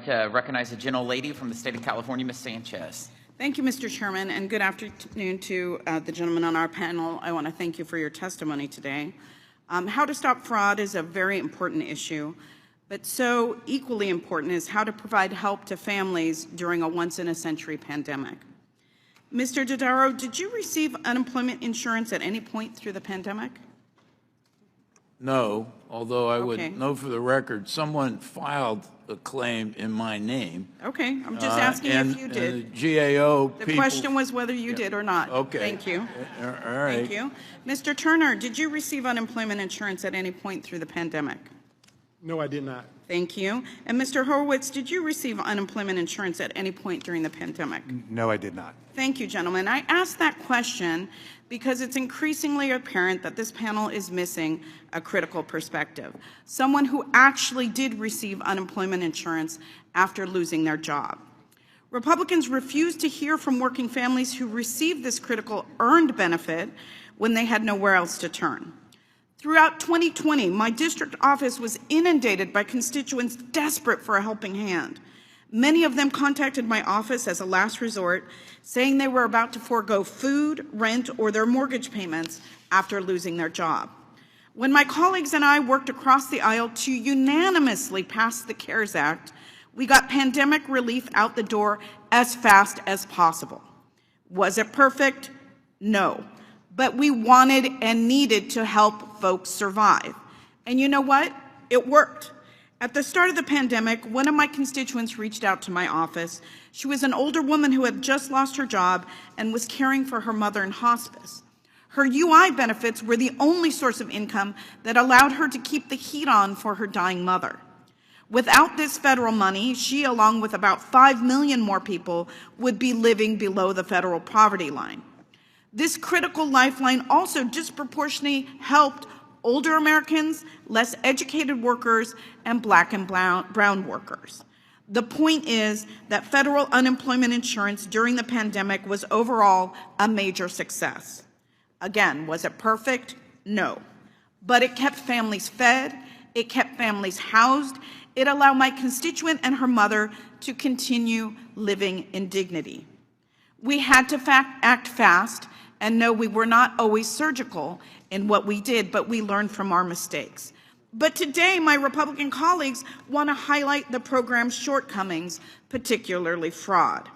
to recognize the gentlelady from the state of California, Ms. Sanchez. Thank you, Mr. Chairman, and good afternoon to the gentleman on our panel. I want to thank you for your testimony today. How to stop fraud is a very important issue, but so equally important is how to provide help to families during a once-in-a-century pandemic. Mr. Dodaro, did you receive unemployment insurance at any point through the pandemic? No, although I would know for the record, someone filed a claim in my name. Okay, I'm just asking if you did. And the GAO The question was whether you did or not. Okay. Thank you. All right. Thank you. Mr. Turner, did you receive unemployment insurance at any point through the pandemic? No, I did not. Thank you. And Mr. Horowitz, did you receive unemployment insurance at any point during the pandemic? No, I did not. Thank you, gentlemen. I asked that question because it's increasingly apparent that this panel is missing a critical perspective. Someone who actually did receive unemployment insurance after losing their job. Republicans refuse to hear from working families who received this critical earned benefit when they had nowhere else to turn. Throughout 2020, my district office was inundated by constituents desperate for a helping hand. Many of them contacted my office as a last resort, saying they were about to forego food, rent, or their mortgage payments after losing their job. When my colleagues and I worked across the aisle to unanimously pass the CARES Act, we got pandemic relief out the door as fast as possible. Was it perfect? No. But we wanted and needed to help folks survive. And you know what? It worked. At the start of the pandemic, one of my constituents reached out to my office. She was an older woman who had just lost her job and was caring for her mother in hospice. Her UI benefits were the only source of income that allowed her to keep the heat on for her dying mother. Without this federal money, she, along with about 5 million more people, would be living below the federal poverty line. This critical lifeline also disproportionately helped older Americans, less educated workers, and black and brown workers. The point is that federal unemployment insurance during the pandemic was overall a major success. Again, was it perfect? No. But it kept families fed, it kept families housed, it allowed my constituent and her mother to continue living in dignity. We had to act fast, and no, we were not always surgical in what we did, but we learned from our mistakes. But today, my Republican colleagues want to highlight the program's shortcomings, particularly fraud.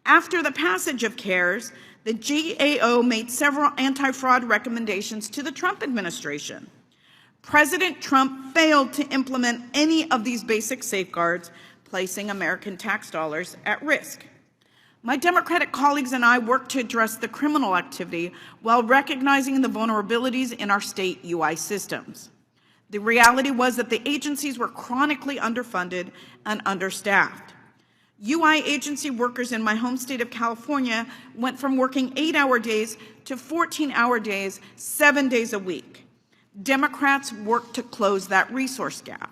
After the passage of CARES, the GAO made several anti-fraud recommendations to the Trump administration. President Trump failed to implement any of these basic safeguards, placing American tax dollars at risk. My Democratic colleagues and I worked to address the criminal activity while recognizing the vulnerabilities in our state UI systems. The reality was that the agencies were chronically underfunded and understaffed. UI agency workers in my home state of California went from working 8-hour days to 14-hour days, 7 days a week. Democrats worked to close that resource gap.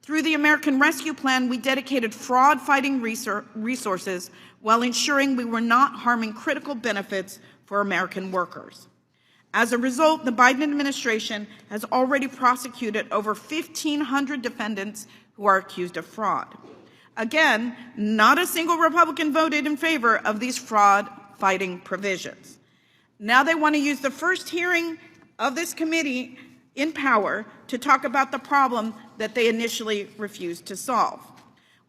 Through the American Rescue Plan, we dedicated fraud-fighting resources while ensuring we were not harming critical benefits for American workers. As a result, the Biden administration has already prosecuted over 1,500 defendants who are accused of fraud. Again, not a single Republican voted in favor of these fraud-fighting provisions. Now they want to use the first hearing of this committee in power to talk about the problem that they initially refused to solve.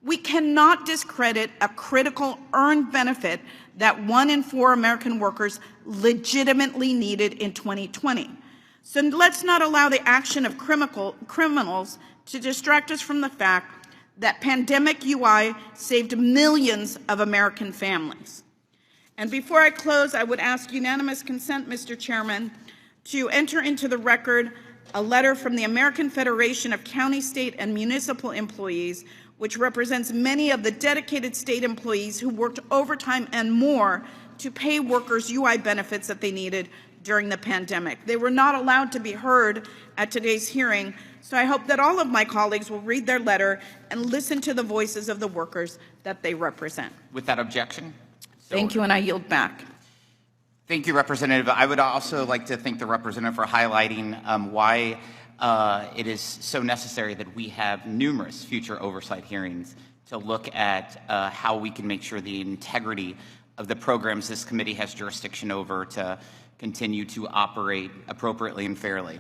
We cannot discredit a critical earned benefit that 1 in 4 American workers legitimately needed in 2020. So let's not allow the action of criminals to distract us from the fact that pandemic UI saved millions of American families. And before I close, I would ask unanimous consent, Mr. Chairman, to enter into the record a letter from the American Federation of County, State, and Municipal Employees, which represents many of the dedicated state employees who worked overtime and more to pay workers UI benefits that they needed during the pandemic. They were not allowed to be heard at today's hearing, so I hope that all of my colleagues will read their letter and listen to the voices of the workers that they represent. Without objection? Thank you, and I yield back. Thank you, Representative. I would also like to thank the representative for highlighting why it is so necessary that we have numerous future oversight hearings to look at how we can make sure the integrity of the programs this committee has jurisdiction over to continue to operate appropriately and fairly.